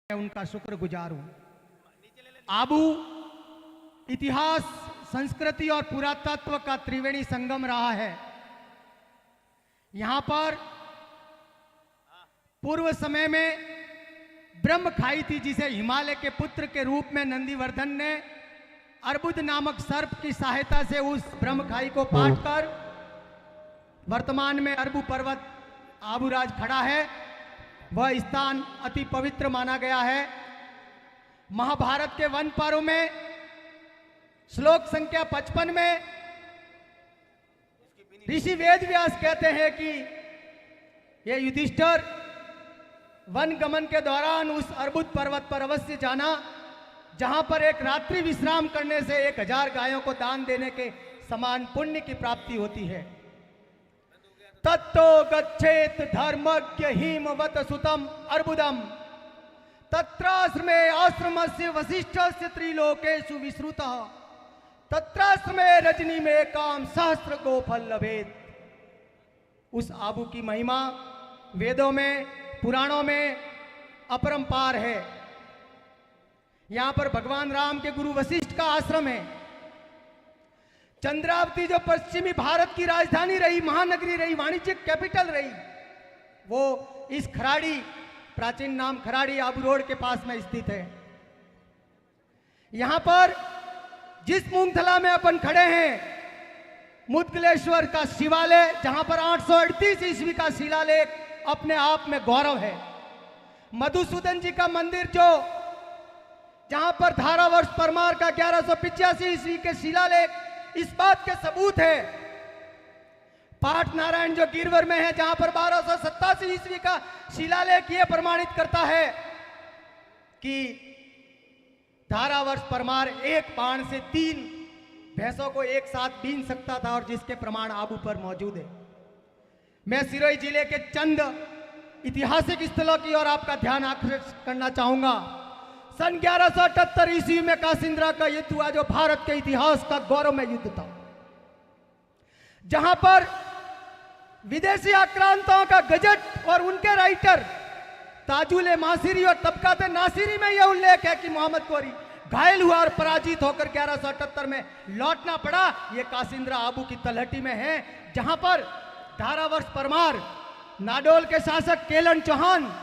मैं उनका शुक्रगुजार हूं। आबू इतिहास, संस्कृति और पुरातत्व का त्रिवेणी संगम रहा है। यहां पर पूर्व समय में ब्रह्म खाई थी, जिसे हिमालय के पुत्र के रूप में नंदीवर्धन ने अर्बुद नामक सर्प की सहायता से उस ब्रह्म खाई को पाट कर वर्तमान में अर्बु पर्वत आबूराज खड़ा है। वह स्थान अति पवित्र माना गया है। महाभारत के वन पर्व में श्लोक संख्या 55 में ऋषि वेदव्यास कहते हैं कि ये युधिष्ठिर वन गमन के दौरान उस अर्बुद पर्वत पर अवश्य जाना, जहां पर एक रात्रि विश्राम करने से 1000 गायों को दान देने के समान पुण्य की प्राप्ति होती है। तत्तो गच्छेत धर्मज्ञ हिमवत सुतम अर्बुदम तत्राश्रमे आश्रमस्य वसिष्ठस्य त्रिलोकेषु विश्रुतः तत्राश्रमे रजनी में काम सहस्त्र गोफल लभेत। उस आबू की महिमा वेदों में, पुराणों में अपरंपार है। यहां पर भगवान राम के गुरु वशिष्ठ का आश्रम है। चंद्रावती जो पश्चिमी भारत की राजधानी रही, महानगरी रही, वाणिज्यिक कैपिटल रही, वो इस खराड़ी, प्राचीन नाम खराड़ी आबू रोड के पास में स्थित है। यहां पर जिस मूंगथला में अपन खड़े हैं, मुदगलेश्वर का शिवालय, जहां पर 838 ईस्वी का शिलालेख अपने आप में गौरव है। मधुसूदन जी का मंदिर जो, जहां पर धारावर्ष परमार का 1185 ईस्वी के शिलालेख इस बात के सबूत है। पाठ नारायण जो गिरवर में है, जहां पर 1287 ईस्वी का शिलालेख यह प्रमाणित करता है कि धारावर्ष परमार एक बाण से 3 भैंसों को एक साथ बीन सकता था, और जिसके प्रमाण आबू पर मौजूद है। मैं सिरोही जिले के चंद ऐतिहासिक स्थलों की ओर आपका ध्यान आकर्षित करना चाहूंगा। सन 1178 ईस्वी में कासिंद्रा का युद्ध हुआ, जो भारत के इतिहास का गौरवमय युद्ध था, जहां पर विदेशी आक्रांताओं का गजट और उनके राइटर ताजुल मासिरी और तबकात नासिरी में यह उल्लेख है कि मोहम्मद गोरी घायल हुआ और पराजित होकर 1178 में लौटना पड़ा। यह कासिंद्रा आबू की तलहटी में है, जहां पर धारावर्ष परमार, नाडोल के शासक केलन चौहान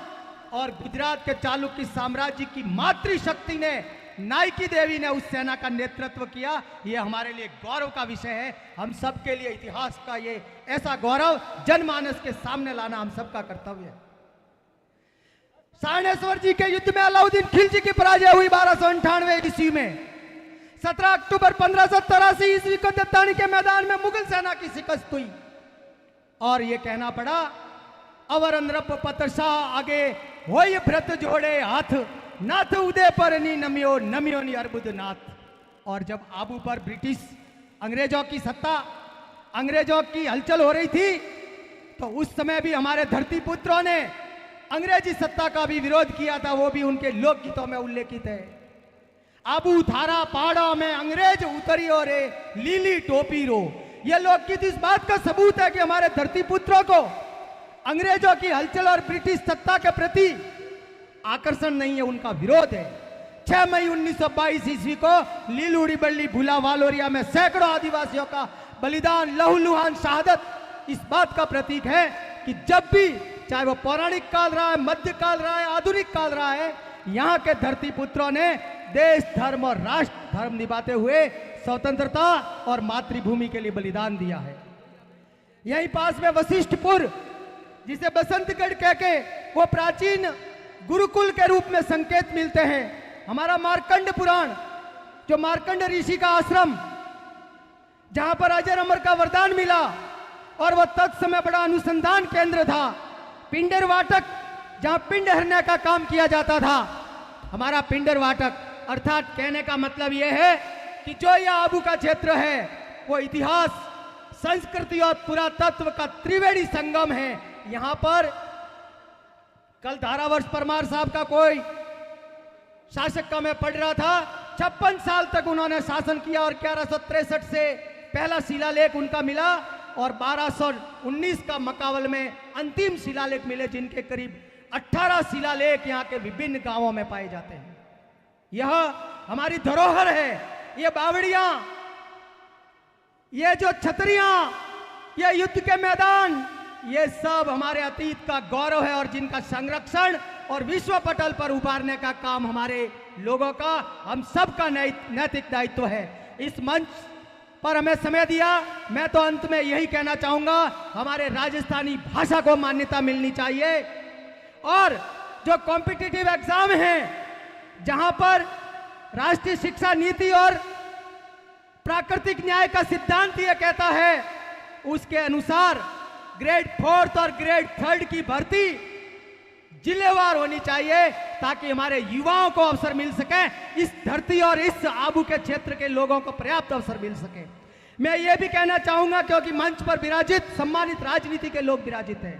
और गुजरात के चालुक्य साम्राज्य की मातृशक्ति ने, नायकी देवी ने उस सेना का नेतृत्व किया। यह हमारे लिए गौरव का विषय है। हम सबके लिए इतिहास का ये ऐसा गौरव जनमानस के सामने लाना हम सबका कर्तव्य है। सारणेश्वर जी के युद्ध में अलाउद्दीन खिलजी की पराजय हुई 1298 ईस्वी में। 17 अक्टूबर 1583 ईस्वी को दत्तानी के मैदान में मुगल सेना की शिकस्त हुई, और यह कहना पड़ा, अवर नृप पतशा आगे होय भ्रत जोड़े हाथ, नाथ उदय पर नी नमियो नमियो नी अर्बुद नाथ। और जब आबू पर ब्रिटिश अंग्रेजों की सत्ता, अंग्रेजों की हलचल हो रही थी, तो उस समय भी हमारे धरती पुत्रों ने अंग्रेजी सत्ता का भी विरोध किया था। वो भी उनके लोकगीतों में उल्लेखित है। आबू थारा पहाड़ा में अंग्रेज उतरी और लीली टोपी रो। यह लोकगीत इस बात का सबूत है कि हमारे धरती पुत्रों को अंग्रेजों की हलचल और ब्रिटिश सत्ता के प्रति आकर्षण नहीं है, उनका विरोध है। 6 मई 1922 ईस्वी को लीलूड़ी बल्ली भूला वालोरिया में सैकड़ों आदिवासियों का बलिदान, लहूलुहान शहादत इस बात का प्रतीक है कि जब भी, चाहे वो पौराणिक काल रहा है, मध्यकाल रहा है, आधुनिक काल रहा है, यहाँ के धरती पुत्रों ने देश, धर्म और राष्ट्र धर्म निभाते हुए स्वतंत्रता और मातृभूमि के लिए बलिदान दिया है। यहीं पास में वशिष्ठपुर, जिसे बसंतगढ़ कह के वो प्राचीन गुरुकुल के रूप में संकेत मिलते हैं। हमारा मार्कंड पुराण, जो मार्कंड ऋषि का आश्रम, जहां पर अजर अमर का वरदान मिला, और वह तत्समय बड़ा अनुसंधान केंद्र था। पिंडर वाटक, जहां पिंड हरने का काम किया जाता था। हमारा पिंडर वाटक, अर्थात कहने का मतलब यह है कि जो यह आबू का क्षेत्र है, वो इतिहास, संस्कृति और पुरातत्व का त्रिवेणी संगम है। यहां पर कल धारावर्ष परमार साहब का कोई शासक का मैं पढ़ रहा था, 56 साल तक उन्होंने शासन किया, और 1163 से पहला शिलालेख उनका मिला, और 1219 का मकावल में अंतिम शिलालेख मिले, जिनके करीब 18 शिलालेख यहाँ के विभिन्न गांवों में पाए जाते हैं। यह हमारी धरोहर है। ये बावड़ियां, ये जो छतरियां, ये युद्ध के मैदान, ये सब हमारे अतीत का गौरव है और जिनका संरक्षण और विश्व पटल पर उभारने का काम हमारे लोगों का, हम सब का नैतिक दायित्व है। इस मंच पर हमें समय दिया। मैं तो अंत में यही कहना चाहूंगा, हमारे राजस्थानी भाषा को मान्यता मिलनी चाहिए और जो कॉम्पिटिटिव एग्जाम हैं, जहां पर राष्ट्रीय शिक्षा नीति और प्राकृतिक न्याय का सिद्धांत यह कहता है, उसके अनुसार ग्रेड 4 और ग्रेड 3 की भर्ती जिलेवार होनी चाहिए ताकि हमारे युवाओं को अवसर मिल सके, इस धरती और इस आबू के क्षेत्र के लोगों को पर्याप्त अवसर मिल सके। मैं ये भी कहना चाहूंगा, क्योंकि मंच पर विराजित सम्मानित राजनीति के लोग विराजित हैं,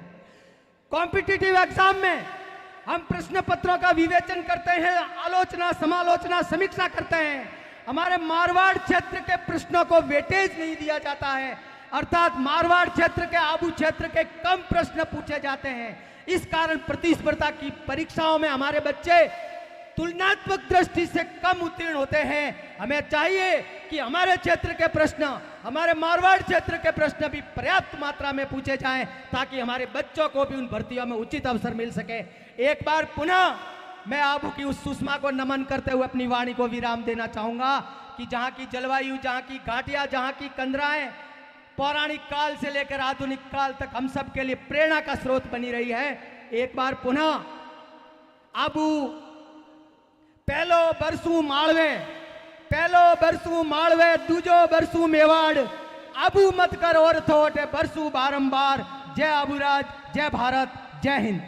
कॉम्पिटिटिव एग्जाम में हम प्रश्न पत्रों का विवेचन करते हैं, आलोचना समालोचना समीक्षा करते हैं। हमारे मारवाड़ क्षेत्र के प्रश्नों को वेटेज नहीं दिया जाता है, अर्थात मारवाड़ क्षेत्र के, आबू क्षेत्र के कम प्रश्न पूछे जाते हैं। इस कारण प्रतिस्पर्धा की परीक्षाओं में हमारे बच्चे तुलनात्मक दृष्टि से कम उत्तीर्ण होते हैं। हमें चाहिए कि हमारे क्षेत्र के प्रश्न, हमारे मारवाड़ क्षेत्र के प्रश्न भी पर्याप्त मात्रा में पूछे जाएं ताकि हमारे बच्चों को भी उन भर्तियों में उचित अवसर मिल सके। एक बार पुनः मैं आबू की उस सुषमा को नमन करते हुए अपनी वाणी को विराम देना चाहूंगा कि जहां की जलवायु, जहां की घाटियां, जहां की कंदराएं पौराणिक काल से लेकर आधुनिक काल तक हम सब के लिए प्रेरणा का स्रोत बनी रही है। एक बार पुनः आबू पहलो बरसू मालवे, पहलो बरसू मालवे, दूजो बरसू मेवाड़, आबू मत कर और थोट बरसू बारंबार। जय आबूराज, जय भारत, जय हिंद।